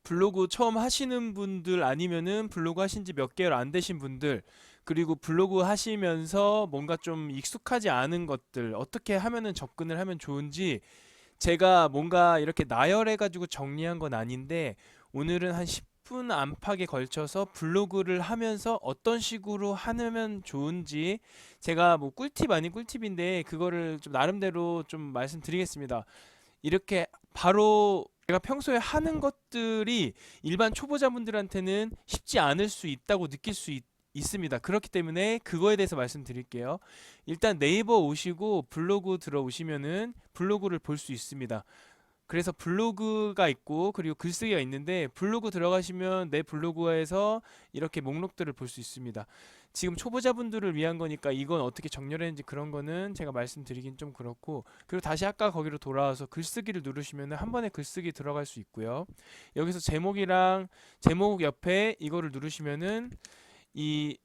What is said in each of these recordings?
블로그 처음 하시는 분들 아니면은 블로그 하신 지 몇 개월 안 되신 분들, 그리고 블로그 하시면서 뭔가 좀 익숙하지 않은 것들, 어떻게 하면은 접근을 하면 좋은지 제가 뭔가 이렇게 나열해가지고 정리한 건 아닌데, 오늘은 한 10분 안팎에 걸쳐서 블로그를 하면서 어떤 식으로 하면 좋은지 제가 뭐 꿀팁 아닌 꿀팁인데 그거를 좀 나름대로 좀 말씀드리겠습니다. 이렇게 바로 제가 평소에 하는 것들이 일반 초보자분들한테는 쉽지 않을 수 있다고 느낄 수 있습니다. 그렇기 때문에 그거에 대해서 말씀드릴게요. 일단 네이버 오시고 블로그 들어오시면은 블로그를 볼 수 있습니다. 그래서 블로그가 있고 그리고 글쓰기가 있는데, 블로그 들어가시면 내 블로그에서 이렇게 목록들을 볼 수 있습니다. 지금 초보자분들을 위한 거니까 이건 어떻게 정렬했는지 그런 거는 제가 말씀드리긴 좀 그렇고, 그리고 다시 아까 거기로 돌아와서 글쓰기를 누르시면 한 번에 글쓰기 들어갈 수 있고요. 여기서 제목이랑 제목 옆에 이거를 누르시면은 이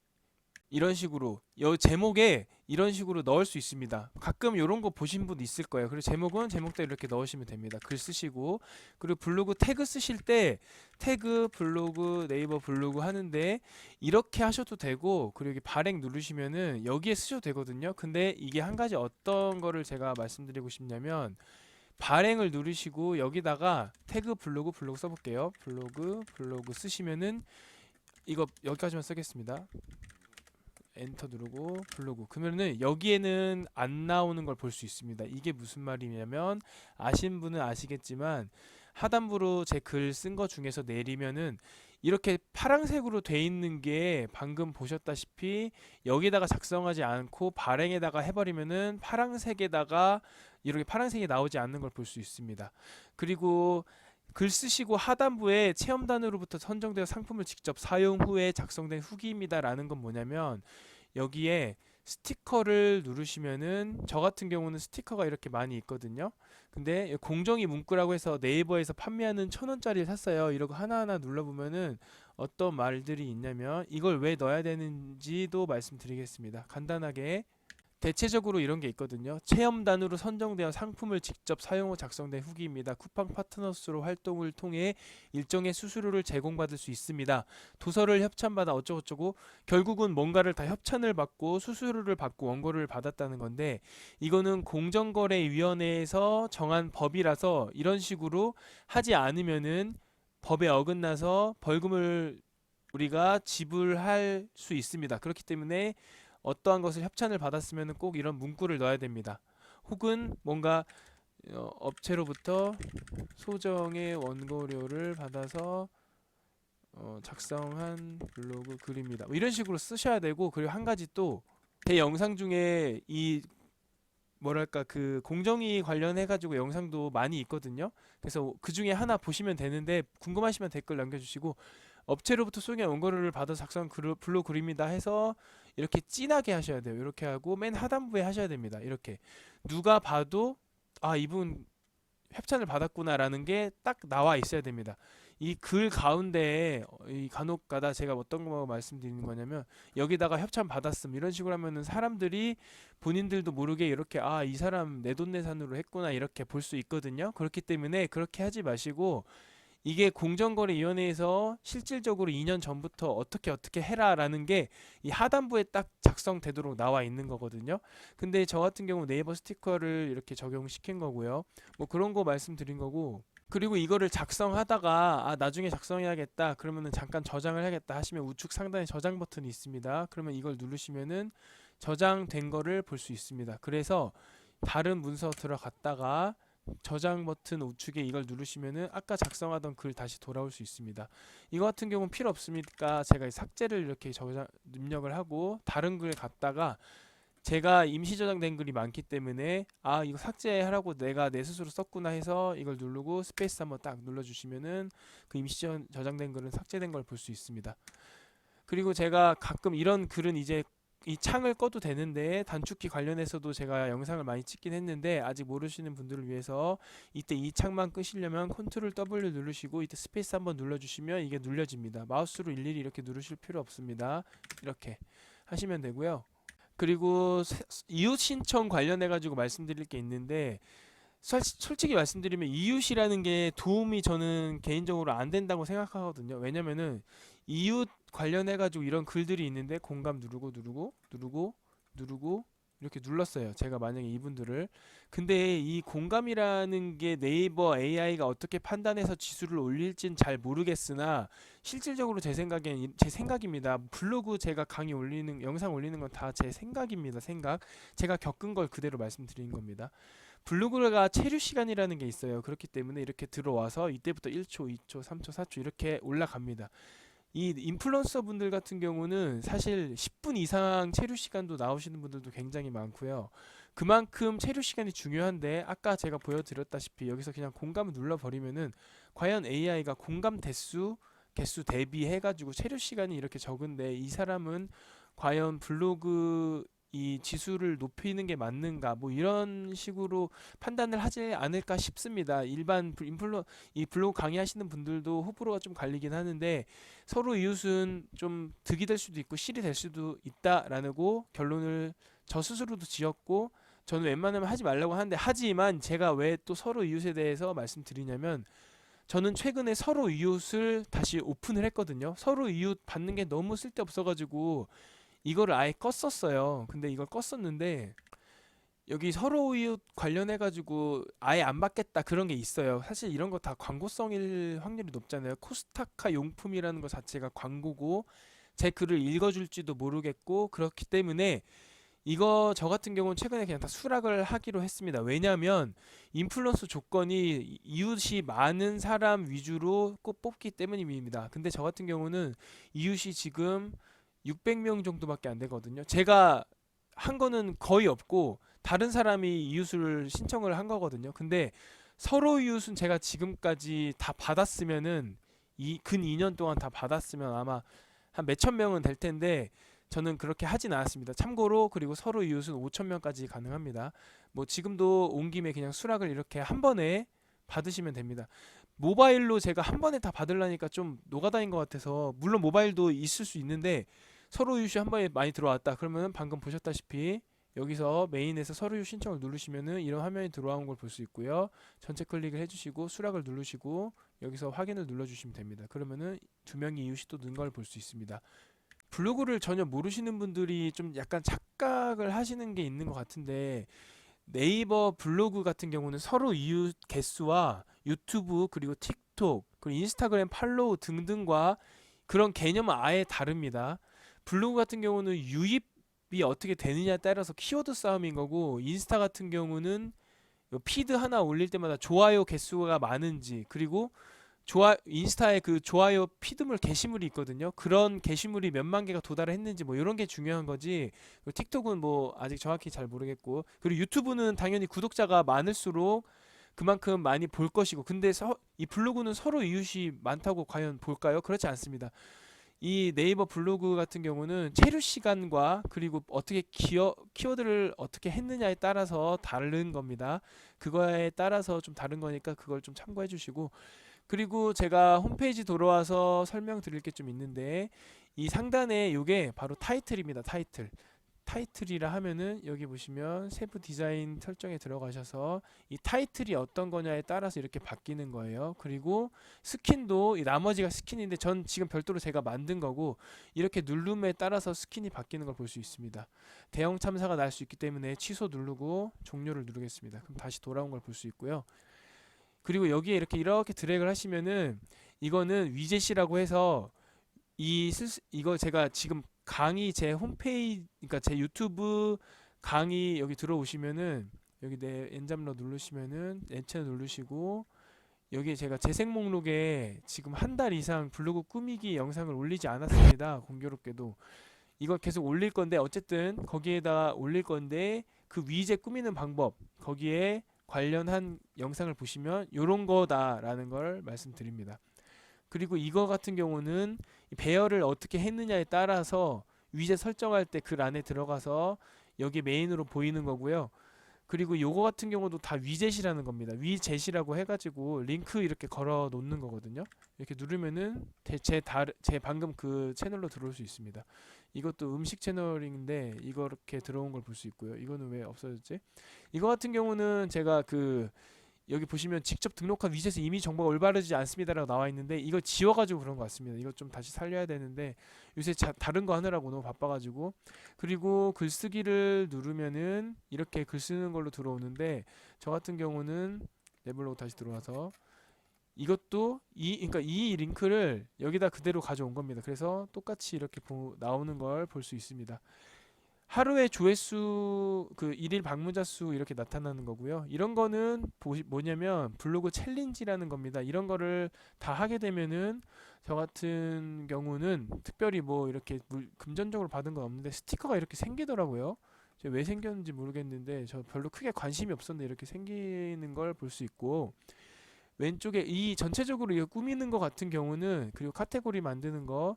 이런 식으로 제목에 이런 식으로 넣을 수 있습니다. 가끔 이런 거 보신 분 있을 거예요. 그리고 제목은 제목대로 이렇게 넣으시면 됩니다. 글 쓰시고, 그리고 블로그 태그 쓰실 때 태그 블로그 네이버 블로그 하는데 이렇게 하셔도 되고, 그리고 여기 발행 누르시면은 여기에 쓰셔도 되거든요. 근데 이게 한 가지 어떤 거를 제가 말씀드리고 싶냐면, 발행을 누르시고 여기다가 태그 블로그 써볼게요. 블로그 쓰시면은 이거 여기까지만 쓰겠습니다. 엔터 누르고 블로그, 그러면은 여기에는 안 나오는 걸 볼 수 있습니다. 이게 무슨 말이냐면, 아신 분은 아시겠지만 하단부로 제 글 쓴 거 중에서 내리면은 이렇게 파란색으로 돼 있는 게 방금 보셨다시피 여기다가 작성하지 않고 발행에다가 해버리면은 파란색에다가 이렇게 파란색이 나오지 않는 걸 볼 수 있습니다. 그리고 글 쓰시고 하단부에 체험단으로부터 선정되어 상품을 직접 사용 후에 작성된 후기입니다라는 건 뭐냐면, 여기에 스티커를 누르시면은 저 같은 경우는 스티커가 이렇게 많이 있거든요. 근데 공정위 문구라고 해서 네이버에서 판매하는 1,000원짜리를 샀어요. 이러고 하나하나 눌러보면은 어떤 말들이 있냐면, 이걸 왜 넣어야 되는지도 말씀드리겠습니다. 간단하게 대체적으로 이런 게 있거든요. 체험단으로 선정되어 상품을 직접 사용 후 작성된 후기입니다. 쿠팡 파트너스로 활동을 통해 일정의 수수료를 제공받을 수 있습니다. 도서를 협찬받아 어쩌고저쩌고, 결국은 뭔가를 다 협찬을 받고 수수료를 받고 원고를 받았다는 건데, 이거는 공정거래위원회에서 정한 법이라서 이런 식으로 하지 않으면은 법에 어긋나서 벌금을 우리가 지불할 수 있습니다. 그렇기 때문에 어떠한 것을 협찬을 받았으면 꼭 이런 문구를 넣어야 됩니다. 혹은 뭔가 업체로부터 소정의 원고료를 받아서 작성한 블로그 글입니다. 뭐 이런 식으로 쓰셔야 되고, 그리고 한 가지 또 제 영상 중에 이 뭐랄까 그 공정위 관련해 가지고 영상도 많이 있거든요. 그래서 그 중에 하나 보시면 되는데, 궁금하시면 댓글 남겨주시고, 업체로부터 소개 원고료를 받아 작성한 블로그 글입니다 해서 이렇게 진하게 하셔야 돼요. 이렇게 하고 맨 하단부에 하셔야 됩니다. 이렇게 누가 봐도 아, 이분 협찬을 받았구나라는 게 딱 나와 있어야 됩니다. 이 글 가운데에 이 간혹가다 제가 어떤 거 말씀드리는 거냐면, 여기다가 협찬 받았음 이런 식으로 하면은 사람들이 본인들도 모르게 이렇게 아, 이 사람 내돈내산으로 했구나 이렇게 볼 수 있거든요. 그렇기 때문에 그렇게 하지 마시고, 이게 공정거래위원회에서 실질적으로 2년 전부터 어떻게 해라라는 게 이 하단부에 딱 작성되도록 나와 있는 거거든요. 근데 저 같은 경우 네이버 스티커를 이렇게 적용시킨 거고요. 뭐 그런 거 말씀드린 거고, 그리고 이거를 작성하다가 아, 나중에 작성해야겠다 그러면은 잠깐 저장을 해야겠다 하시면 우측 상단에 저장 버튼이 있습니다. 그러면 이걸 누르시면은 저장된 거를 볼 수 있습니다. 그래서 다른 문서 들어갔다가 저장 버튼 우측에 이걸 누르시면은 아까 작성하던 글 다시 돌아올 수 있습니다. 이거 같은 경우는 필요 없으니까 제가 삭제를 이렇게 저장 입력을 하고 다른 글 갔다가, 제가 임시 저장된 글이 많기 때문에 아, 이거 삭제하라고 내가 내 스스로 썼구나 해서 이걸 누르고 스페이스 한번 딱 눌러주시면은 그 임시 저장된 글은 삭제된 걸 볼 수 있습니다. 그리고 제가 가끔 이런 글은 이제 이 창을 꺼도 되는데, 단축키 관련해서도 제가 영상을 많이 찍긴 했는데 아직 모르시는 분들을 위해서 이때 이 창만 끄시려면 컨트롤 W 누르시고 이때 스페이스 한번 눌러주시면 이게 눌려집니다. 마우스로 일일이 이렇게 누르실 필요 없습니다. 이렇게 하시면 되고요. 그리고 이웃 신청 관련해 가지고 말씀드릴 게 있는데, 솔직히 말씀드리면 이웃이라는 게 도움이 저는 개인적으로 안 된다고 생각하거든요. 왜냐면은 이웃 관련해 가지고 이런 글들이 있는데 공감 누르고 이렇게 눌렀어요. 제가 만약에 이분들을. 근데 이 공감이라는 게 네이버 AI가 어떻게 판단해서 지수를 올릴진 잘 모르겠으나 실질적으로 제 생각엔 제 생각입니다. 블로그 제가 강의 올리는 영상 올리는 건 다 제 생각입니다. 생각. 제가 겪은 걸 그대로 말씀드린 겁니다. 블로그가 체류 시간이라는 게 있어요. 그렇기 때문에 이렇게 들어와서 이때부터 1초, 2초, 3초, 4초 이렇게 올라갑니다. 이 인플루언서 분들 같은 경우는 사실 10분 이상 체류 시간도 나오시는 분들도 굉장히 많고요. 그만큼 체류 시간이 중요한데 아까 제가 보여드렸다시피 여기서 그냥 공감을 눌러버리면은 과연 AI가 공감 개수 대비해가지고 체류 시간이 이렇게 적은데 이 사람은 과연 블로그 이 지수를 높이는 게 맞는가 뭐 이런 식으로 판단을 하지 않을까 싶습니다. 일반 이 블로그 강의하시는 분들도 호불호가 좀 갈리긴 하는데 서로 이웃은 좀 득이 될 수도 있고 실이 될 수도 있다라고 결론을 저 스스로도 지었고 저는 웬만하면 하지 말라고 하는데 하지만 제가 왜 또 서로 이웃에 대해서 말씀드리냐면 저는 최근에 서로 이웃을 다시 오픈을 했거든요. 서로 이웃 받는 게 너무 쓸데없어가지고 이거를 아예 껐었어요. 근데 이걸 껐었는데 여기 서로 이웃 관련해가지고 아예 안 받겠다 그런 게 있어요. 사실 이런 거 다 광고성일 확률이 높잖아요. 코스타카 용품이라는 것 자체가 광고고 제 글을 읽어줄지도 모르겠고 그렇기 때문에 이거 저 같은 경우는 최근에 그냥 다 수락을 하기로 했습니다. 왜냐하면 인플루언서 조건이 이웃이 많은 사람 위주로 꼭 뽑기 때문입니다. 근데 저 같은 경우는 이웃이 지금 600명 정도밖에 안 되거든요. 제가 한 거는 거의 없고 다른 사람이 이웃을 신청을 한 거거든요. 근데 서로 이웃은 제가 지금까지 다 받았으면은 이 근 2년 동안 다 받았으면 아마 한 몇천 명은 될 텐데 저는 그렇게 하진 않았습니다. 참고로 그리고 서로 이웃은 5천 명까지 가능합니다. 뭐 지금도 온 김에 그냥 수락을 이렇게 한 번에 받으시면 됩니다. 모바일로 제가 한 번에 다 받으려니까 좀 노가다인 것 같아서 물론 모바일도 있을 수 있는데 서로 이웃이 한 번에 많이 들어왔다 그러면 방금 보셨다시피 여기서 메인에서 서로 이웃 신청을 누르시면은 이런 화면이 들어온 걸 볼 수 있고요. 전체 클릭을 해주시고 수락을 누르시고 여기서 확인을 눌러주시면 됩니다. 그러면은 두 명의 이웃이 또 는 걸 볼 수 있습니다. 블로그를 전혀 모르시는 분들이 좀 약간 착각을 하시는 게 있는 것 같은데 네이버 블로그 같은 경우는 서로 이웃 개수와 유튜브 그리고 틱톡 그리고 인스타그램 팔로우 등등과 그런 개념은 아예 다릅니다. 블로그 같은 경우는 유입이 어떻게 되느냐에 따라서 키워드 싸움인 거고 인스타 같은 경우는 피드 하나 올릴 때마다 좋아요 개수가 많은지 그리고 인스타에 그 좋아요 피드물 게시물이 있거든요. 그런 게시물이 몇만 개가 도달을 했는지 뭐 이런 게 중요한 거지. 그리고 틱톡은 뭐 아직 정확히 잘 모르겠고 그리고 유튜브는 당연히 구독자가 많을수록 그만큼 많이 볼 것이고 근데 이 블로그는 서로 이웃이 많다고 과연 볼까요? 그렇지 않습니다. 이 네이버 블로그 같은 경우는 체류 시간과 그리고 어떻게 키워드를 어떻게 했느냐에 따라서 다른 겁니다. 그거에 따라서 좀 다른 거니까 그걸 좀 참고해 주시고 그리고 제가 홈페이지 돌아와서 설명드릴 게 좀 있는데 이 상단에 요게 바로 타이틀입니다. 타이틀이라 하면은 여기 보시면 세부 디자인 설정에 들어가셔서 이 타이틀이 어떤 거냐에 따라서 이렇게 바뀌는 거예요. 그리고 스킨도 이 나머지가 스킨인데 전 지금 별도로 제가 만든 거고 이렇게 누름에 따라서 스킨이 바뀌는 걸 볼 수 있습니다. 대형 참사가 날 수 있기 때문에 취소 누르고 종료를 누르겠습니다. 그럼 다시 돌아온 걸 볼 수 있고요. 그리고 여기에 이렇게 드래그를 하시면은 이거는 위젯이라고 해서 이거 제가 지금 강의 제 홈페이지 그러니까 제 유튜브 강의 여기 들어오시면은 여기 내 엔잡러 누르시면은 엔체 누르시고 여기 제가 재생 목록에 지금 한 달 이상 블로그 꾸미기 영상을 올리지 않았습니다. 공교롭게도 이걸 계속 올릴 건데 어쨌든 거기에다 올릴 건데 그 위젯 꾸미는 방법 거기에 관련한 영상을 보시면 요런 거다라는 걸 말씀드립니다. 그리고 이거 같은 경우는 배열을 어떻게 했느냐에 따라서 위젯 설정할 때 글 안에 들어가서 여기 메인으로 보이는 거고요. 그리고 요거 같은 경우도 다 위젯이라는 겁니다. 위젯이라고 해가지고 링크 이렇게 걸어 놓는 거거든요. 이렇게 누르면은 제 방금 그 채널로 들어올 수 있습니다. 이것도 음식 채널인데 이렇게 들어온 걸 볼 수 있고요. 이거는 왜 없어졌지? 이거 같은 경우는 제가 여기 보시면 직접 등록한 위젯에 이미 정보가 올바르지 않습니다라고 나와 있는데 이거 지워가지고 그런 것 같습니다. 이거 좀 다시 살려야 되는데 요새 다른 거 하느라고 너무 바빠가지고. 그리고 글쓰기를 누르면은 이렇게 글 쓰는 걸로 들어오는데 저 같은 경우는 네블로그 다시 들어와서 이것도 그러니까 이 링크를 여기다 그대로 가져온 겁니다. 그래서 똑같이 이렇게 나오는 걸 볼 수 있습니다. 하루의 조회수 일일 방문자 수 이렇게 나타나는 거고요. 이런 거는 뭐냐면 블로그 챌린지라는 겁니다. 이런 거를 다 하게 되면은 저 같은 경우는 특별히 뭐 이렇게 금전적으로 받은 건 없는데 스티커가 이렇게 생기더라고요. 제가 왜 생겼는지 모르겠는데 저 별로 크게 관심이 없었는데 이렇게 생기는 걸 볼 수 있고, 왼쪽에 이 전체적으로 이거 꾸미는 거 같은 경우는, 그리고 카테고리 만드는 거,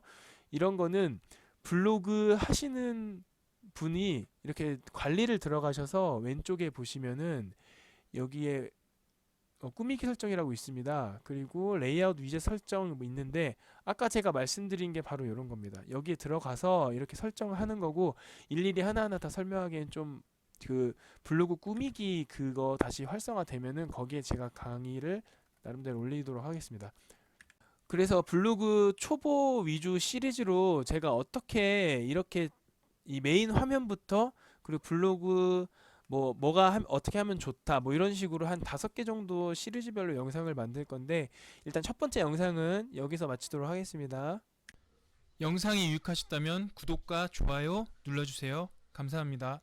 이런 거는 블로그 하시는 분이 이렇게 관리를 들어가셔서 왼쪽에 보시면은 여기에 꾸미기 설정이라고 있습니다. 그리고 레이아웃 위젯 설정 뭐 있는데 아까 제가 말씀드린 게 바로 이런 겁니다. 여기에 들어가서 이렇게 설정을 하는 거고, 일일이 하나하나 다 설명하기엔 좀 블로그 꾸미기 그거 다시 활성화되면은 거기에 제가 강의를 나름대로 올리도록 하겠습니다. 그래서 블로그 초보 위주 시리즈로 제가 어떻게 이렇게 이 메인 화면부터, 그리고 블로그 어떻게 하면 좋다 뭐 이런 식으로 한 5개 정도 시리즈별로 영상을 만들 건데, 일단 첫 번째 영상은 여기서 마치도록 하겠습니다. 영상이 유익하셨다면 구독과 좋아요 눌러주세요. 감사합니다.